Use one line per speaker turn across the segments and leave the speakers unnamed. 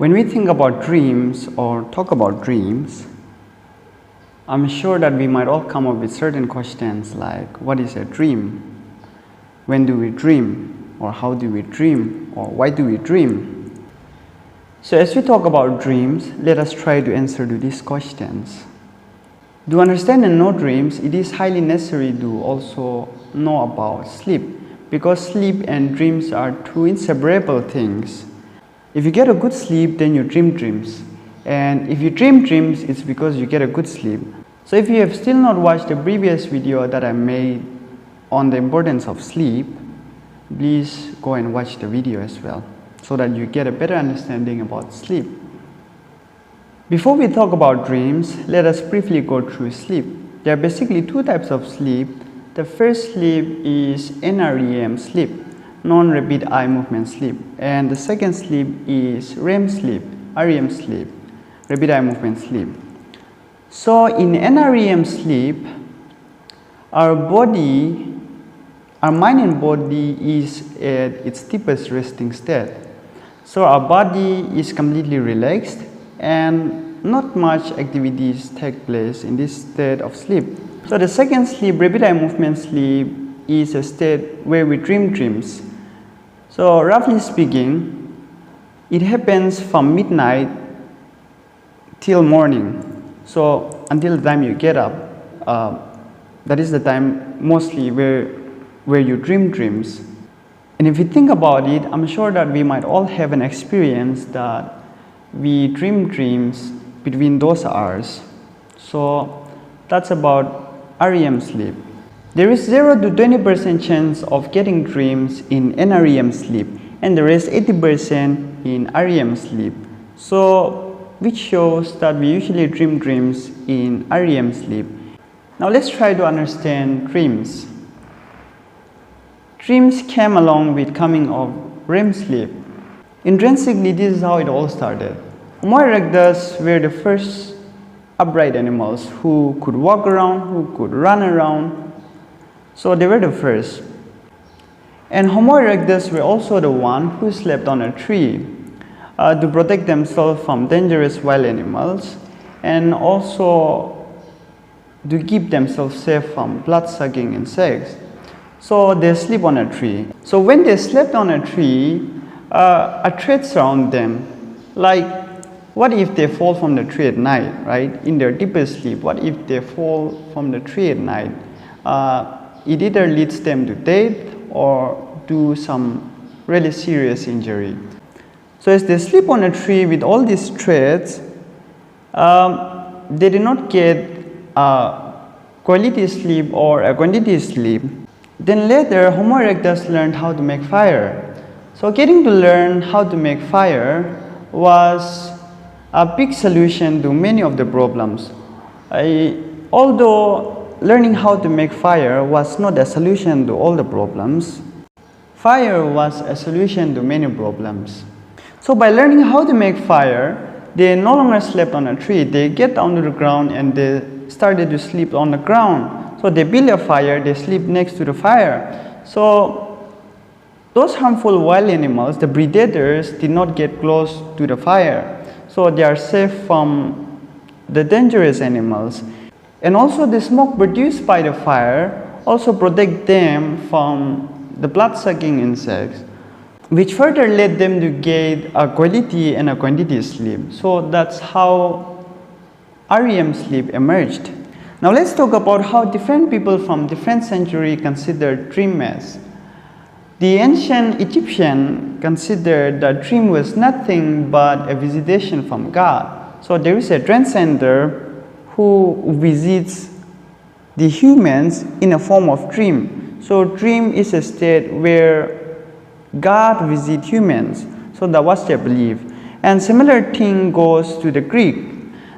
When we think about dreams or talk about dreams, I'm sure that we might all come up with certain questions like, what is a dream? When do we dream? Or how do we dream? Or why do we dream? So as we talk about dreams, let us try to answer to these questions. To understand and know dreams, it is highly necessary to also know about sleep, because sleep and dreams are two inseparable things. If you get a good sleep, then you dream dreams. And if you dream dreams, it's because you get a good sleep. So if you have still not watched the previous video that I made on the importance of sleep, please go and watch the video as well, so that you get a better understanding about sleep. Before we talk about dreams, let us briefly go through sleep. There are basically two types of sleep. The first sleep is NREM sleep, non-rapid eye movement sleep, and the second sleep is REM sleep, REM sleep, rapid eye movement sleep. So in NREM sleep, our mind and body is at its deepest resting state. So our body is completely relaxed and not much activities take place in this state of sleep. So the second sleep, rapid eye movement sleep, is a state where we dream dreams. So roughly speaking, it happens from midnight till morning. So until the time you get up, that is the time mostly where you dream dreams. And if you think about it, I'm sure that we might all have an experience that we dream dreams between those hours. So that's about REM sleep. There is 0 to 20% chance of getting dreams in NREM sleep, and the rest 80% in REM sleep. So which shows that we usually dream dreams in REM sleep. Now let's try to understand dreams. Dreams came along with coming of REM sleep. Intrinsically, this is how it all started. Homo erectus were the first upright animals who could walk around, who could run around. So they were the first. And Homo erectus were also the one who slept on a tree to protect themselves from dangerous wild animals, and also to keep themselves safe from blood-sucking insects. So they sleep on a tree. So when they slept on a tree, a threat surrounded them. Like, what if they fall from the tree at night, right? In their deepest sleep, what if they fall from the tree at night? It either leads them to death or to some really serious injury. So as they sleep on a tree with all these threats, they did not get quality sleep or a quantity sleep. Then later, Homo erectus learned how to make fire. So getting to learn how to make fire was a big solution to many of the problems. Although learning how to make fire was not a solution to all the problems, fire was a solution to many problems. So by learning how to make fire, they no longer slept on a tree. They get down to the ground and they started to sleep on the ground. So they build a fire, they sleep next to the fire. So those harmful wild animals, the predators, did not get close to the fire. So they are safe from the dangerous animals. And also the smoke produced by the fire also protect them from the blood-sucking insects, which further led them to get a quality and a quantity sleep. So that's how REM sleep emerged. Now let's talk about how different people from different centuries considered dream as. The ancient Egyptian considered that dream was nothing but a visitation from God. So there is a transcender who visits the humans in a form of dream. So dream is a state where God visits humans. So that was their belief. And similar thing goes to the Greek.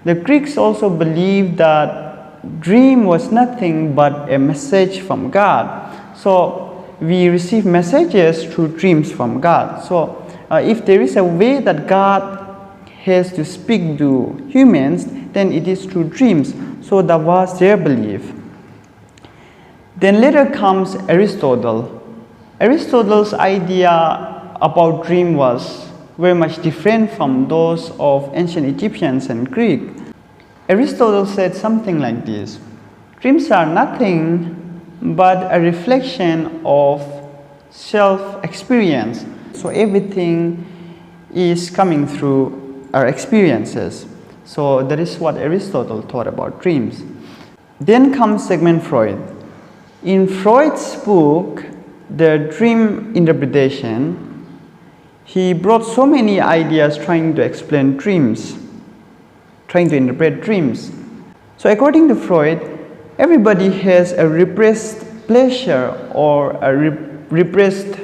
The Greeks also believed that dream was nothing but a message from God. So we receive messages through dreams from God. So if there is a way that God has to speak to humans, then it is through dreams. So that was their belief. Then later comes Aristotle. Aristotle's idea about dream was very much different from those of ancient Egyptians and Greek. Aristotle said something like this: dreams are nothing but a reflection of self-experience. So everything is coming through our experiences. So that is what Aristotle thought about dreams. Then comes Sigmund Freud. In Freud's book, The Dream Interpretation, he brought so many ideas trying to explain dreams, trying to interpret dreams. So according to Freud, everybody has a repressed pleasure or a repressed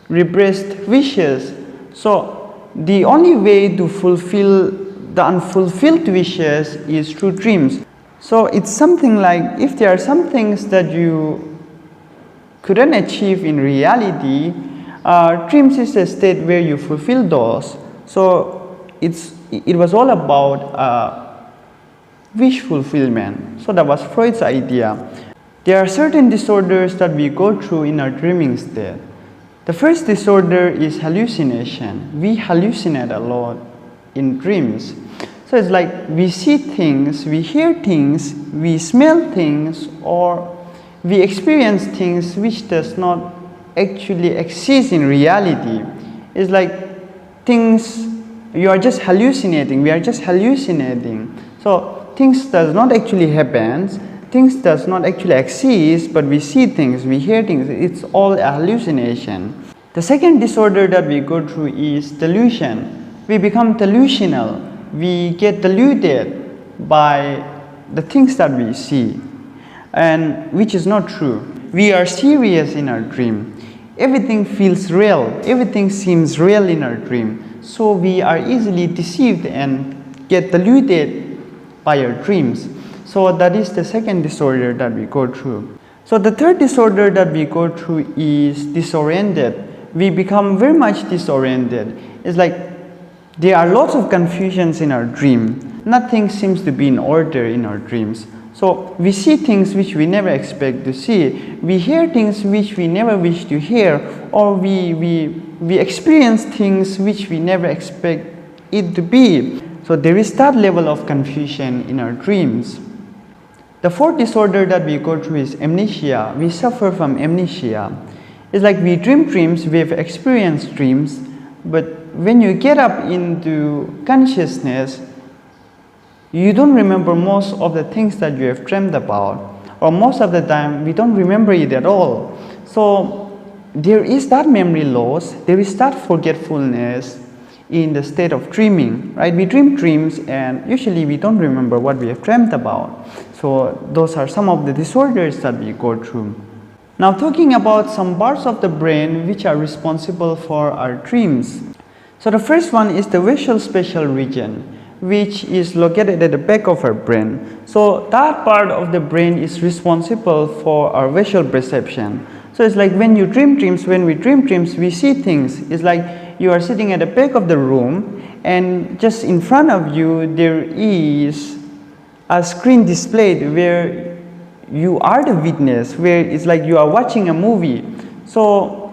wishes. So the only way to fulfill the unfulfilled wishes is through dreams. So it's something like, if there are some things that you couldn't achieve in reality, dreams is a state where you fulfill those. So it was all about wish fulfillment. So that was Freud's idea. There are certain disorders that we go through in our dreaming state. The first disorder is hallucination. We hallucinate a lot in dreams. So it's like we see things, we hear things, we smell things, or we experience things which does not actually exist in reality. It's like things, you are just hallucinating, we are just hallucinating. So things does not actually happen, things does not actually exist, but we see things, we hear things, it's all a hallucination. The second disorder that we go through is delusion. We become delusional. We get deluded by the things that we see, and which is not true. We are serious in our dream. Everything feels real. Everything seems real in our dream. So we are easily deceived and get deluded by our dreams. So that is the second disorder that we go through. So the third disorder that we go through is disoriented. We become very much disoriented. It's like there are lots of confusions in our dream. Nothing seems to be in order in our dreams. So we see things which we never expect to see. We hear things which we never wish to hear, or we experience things which we never expect it to be. So there is that level of confusion in our dreams. The fourth disorder that we go through is amnesia. We suffer from amnesia. It's like we dream dreams, we have experienced dreams, but when you get up into consciousness, you don't remember most of the things that you have dreamed about, or most of the time we don't remember it at all. So there is that memory loss, there is that forgetfulness in the state of dreaming, right? We dream dreams and usually we don't remember what we have dreamt about. So those are some of the disorders that we go through. Now talking about some parts of the brain which are responsible for our dreams. So the first one is the visual spatial region, which is located at the back of our brain. So that part of the brain is responsible for our visual perception. So it's like when you dream dreams, when we dream dreams, we see things. It's like you are sitting at the back of the room and just in front of you there is a screen displayed where you are the witness, where it's like you are watching a movie. So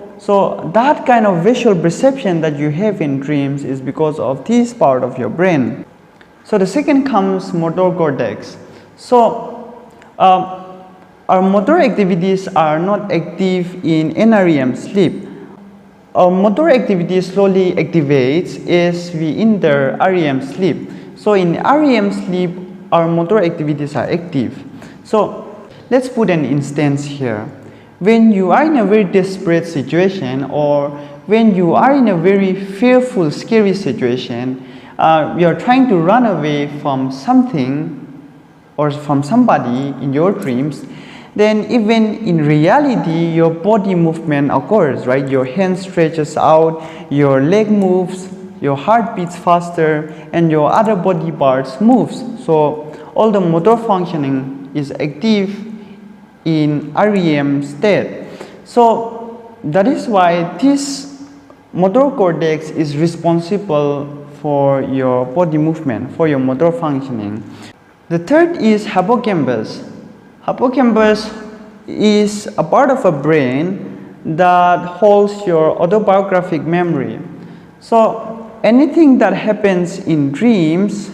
that kind of visual perception that you have in dreams is because of this part of your brain. So the second comes motor cortex. So our motor activities are not active in NREM sleep. Our motor activity slowly activates as we enter REM sleep. So in REM sleep, our motor activities are active. So let's put an instance here. When you are in a very desperate situation, or when you are in a very fearful, scary situation, you are trying to run away from something or from somebody in your dreams, then even in reality, your body movement occurs, right? Your hand stretches out, your leg moves, your heart beats faster, and your other body parts moves. So all the motor functioning is active in REM state. So that is why this motor cortex is responsible for your body movement, for your motor functioning. The third is hippocampus. Hippocampus is a part of a brain that holds your autobiographic memory. So anything that happens in dreams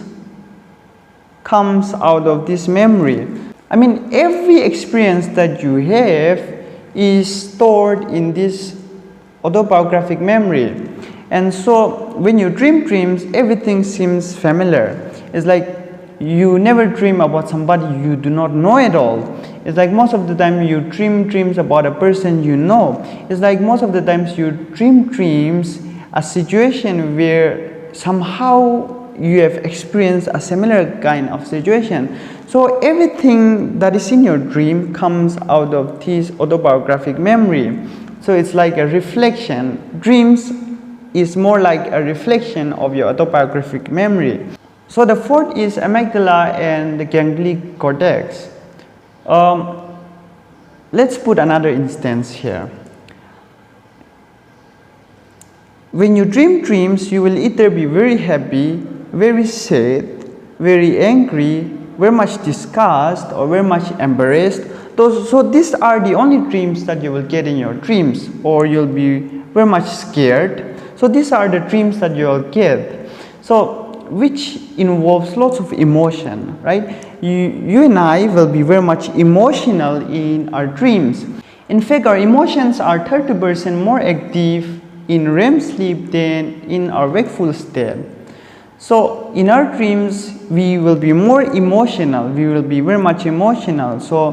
comes out of this memory. I mean, every experience that you have is stored in this autobiographic memory. And so when you dream dreams, everything seems familiar. It's like you never dream about somebody you do not know at all. It's like most of the time you dream dreams about a person you know. It's like most of the times you dream dreams a situation where somehow you have experienced a similar kind of situation. So everything that is in your dream comes out of this autobiographic memory. So it's like a reflection. Dreams is more like a reflection of your autobiographic memory. So the fourth is amygdala and the ganglionic cortex. Let's put another instance here. When you dream dreams, you will either be very happy, very sad, very angry, very much disgusted, or very much embarrassed. So these are the only dreams that you will get in your dreams, or you'll be very much scared. So these are the dreams that you'll get. So which involves lots of emotion, right? You and I will be very much emotional in our dreams. In fact, our emotions are 30% more active in REM sleep than in our wakeful state. So in our dreams, we will be more emotional. We will be very much emotional. So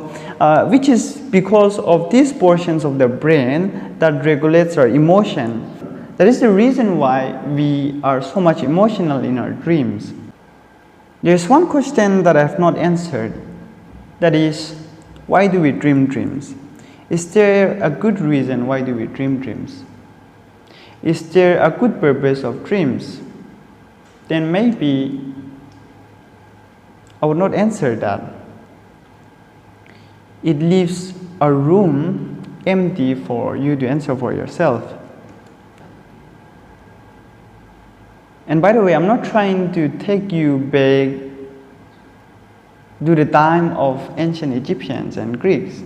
which is because of these portions of the brain that regulates our emotion. That is the reason why we are so much emotional in our dreams. There is one question that I have not answered. That is, why do we dream dreams? Is there a good reason why do we dream dreams? Is there a good purpose of dreams? Then maybe I would not answer that. It leaves a room empty for you to answer for yourself. And by the way, I'm not trying to take you back to the time of ancient Egyptians and Greeks.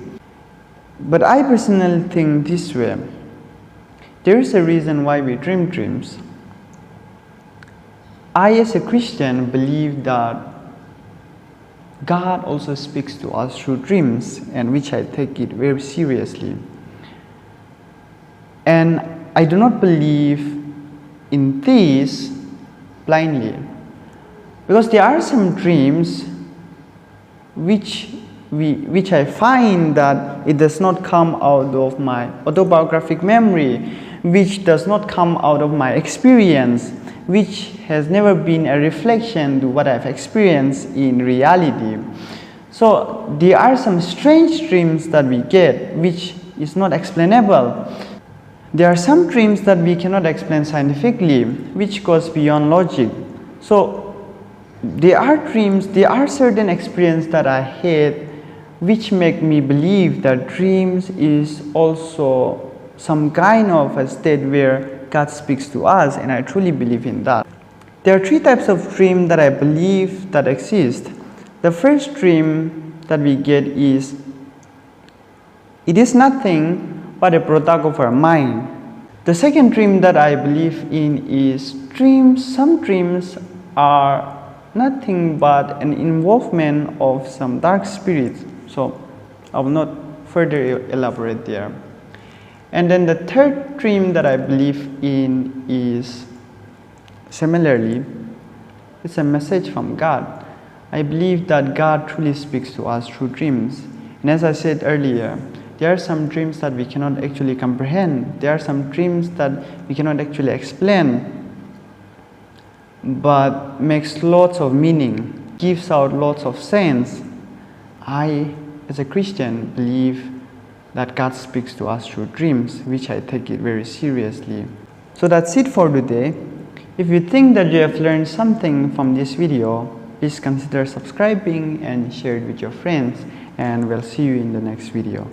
But I personally think this way. There is a reason why we dream dreams. I, as a Christian, believe that God also speaks to us through dreams, and which I take it very seriously. And I do not believe in this blindly, because there are some dreams which I find that it does not come out of my autobiographic memory, which does not come out of my experience, which has never been a reflection to what I've experienced in reality. So there are some strange dreams that we get which is not explainable. There are some dreams that we cannot explain scientifically, which goes beyond logic. So there are dreams, there are certain experiences that I had which make me believe that dreams is also some kind of a state where God speaks to us, and I truly believe in that. There are three types of dream that I believe that exist. The first dream that we get is, it is nothing but a product of our mind. The second dream that I believe in is dreams. Some dreams are nothing but an involvement of some dark spirits. So I will not further elaborate there. And then the third dream that I believe in is, similarly, it's a message from God. I believe that God truly speaks to us through dreams. And as I said earlier, there are some dreams that we cannot actually comprehend. There are some dreams that we cannot actually explain, but makes lots of meaning, gives out lots of sense. I, as a Christian, believe that God speaks to us through dreams, which I take it very seriously. So that's it for today. If you think that you have learned something from this video, please consider subscribing and share it with your friends, and we'll see you in the next video.